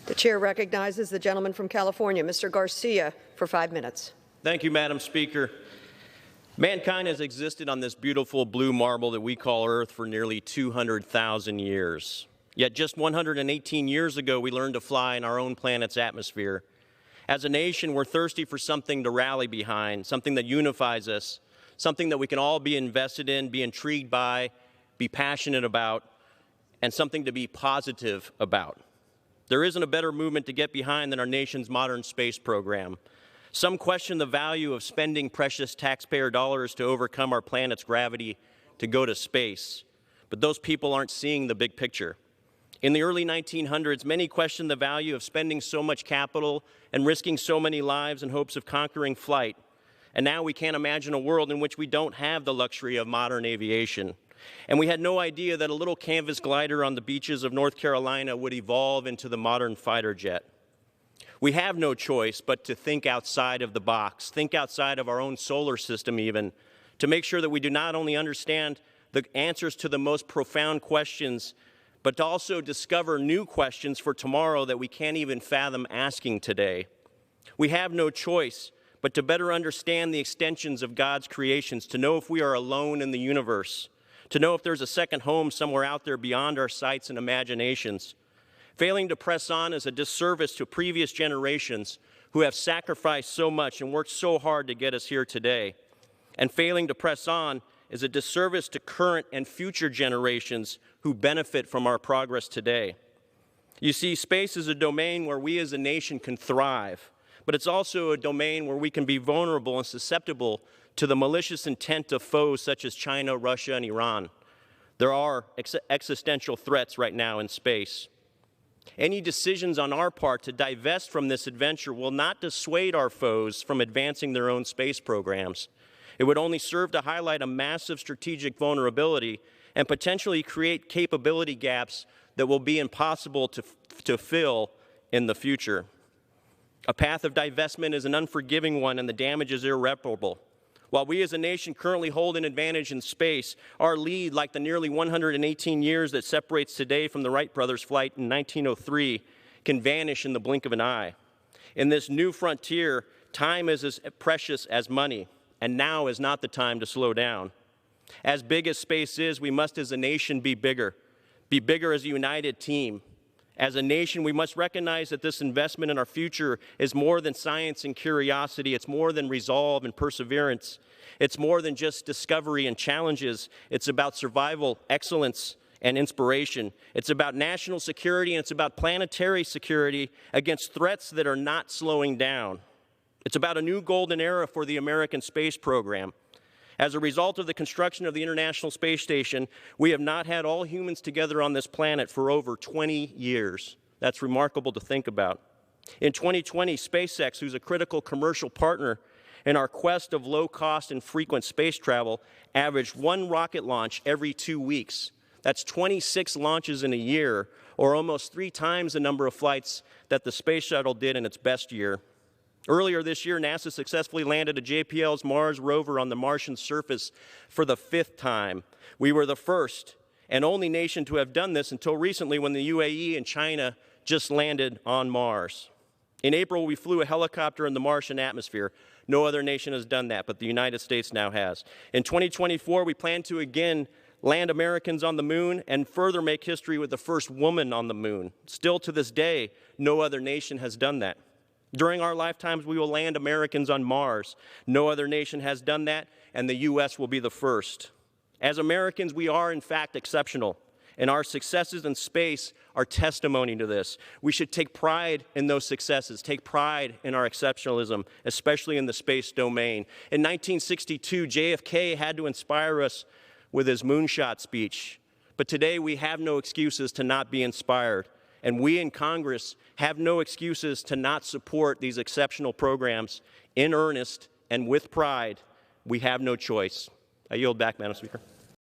The chair recognizes the gentleman from California, Mr. Garcia, for 5 minutes. Thank you, Madam Speaker. Mankind has existed on this beautiful blue marble that we call Earth for nearly 200,000 years. Yet just 118 years ago, we learned to fly in our own planet's atmosphere. As a nation, we're thirsty for something to rally behind, something that unifies us, something that we can all be invested in, be intrigued by, be passionate about, and something to be positive about. There isn't a better movement to get behind than our nation's modern space program. Some question the value of spending precious taxpayer dollars to overcome our planet's gravity to go to space, but those people aren't seeing the big picture. In the early 1900s, many questioned the value of spending so much capital and risking so many lives in hopes of conquering flight. And now we can't imagine a world in which we don't have the luxury of modern aviation. And we had no idea that a little canvas glider on the beaches of North Carolina would evolve into the modern fighter jet. We have no choice but to think outside of the box, think outside of our own solar system even, to make sure that we do not only understand the answers to the most profound questions, but to also discover new questions for tomorrow that we can't even fathom asking today. We have no choice but to better understand the extensions of God's creations, to know if we are alone in the universe, to know if there's a second home somewhere out there beyond our sights and imaginations. Failing to press on is a disservice to previous generations who have sacrificed so much and worked so hard to get us here today. And failing to press on is a disservice to current and future generations who benefit from our progress today. You see, space is a domain where we as a nation can thrive, but it's also a domain where we can be vulnerable and susceptible to the malicious intent of foes such as China, Russia, and Iran. There are existential threats right now in space. Any decisions on our part to divest from this adventure will not dissuade our foes from advancing their own space programs. It would only serve to highlight a massive strategic vulnerability and potentially create capability gaps that will be impossible to fill in the future. A path of divestment is an unforgiving one, and the damage is irreparable. While we as a nation currently hold an advantage in space, our lead, like the nearly 118 years that separates today from the Wright brothers' flight in 1903, can vanish in the blink of an eye. In this new frontier, time is as precious as money, and now is not the time to slow down. As big as space is, we must as a nation be bigger as a united team. As a nation, we must recognize that this investment in our future is more than science and curiosity. It's more than resolve and perseverance. It's more than just discovery and challenges. It's about survival, excellence, and inspiration. It's about national security, and it's about planetary security against threats that are not slowing down. It's about a new golden era for the American space program. As a result of the construction of the International Space Station, we have not had all humans together on this planet for over 20 years. That's remarkable to think about. In 2020, SpaceX, who's a critical commercial partner in our quest of low-cost and frequent space travel, averaged 1 rocket launch every 2 weeks. That's 26 launches in a year, or almost 3 times the number of flights that the space shuttle did in its best year. Earlier this year, NASA successfully landed a JPL's Mars rover on the Martian surface for the 5th time. We were the first and only nation to have done this until recently, when the UAE and China just landed on Mars. In April, we flew a helicopter in the Martian atmosphere. No other nation has done that, but the United States now has. In 2024, we plan to again land Americans on the moon and further make history with the first woman on the moon. Still to this day, no other nation has done that. During our lifetimes, we will land Americans on Mars. No other nation has done that, and the U.S. will be the first. As Americans, we are, in fact, exceptional, and our successes in space are testimony to this. We should take pride in those successes, take pride in our exceptionalism, especially in the space domain. In 1962, JFK had to inspire us with his moonshot speech, but today we have no excuses to not be inspired. And we in Congress have no excuses to not support these exceptional programs in earnest and with pride. We have no choice. I yield back, Madam Speaker.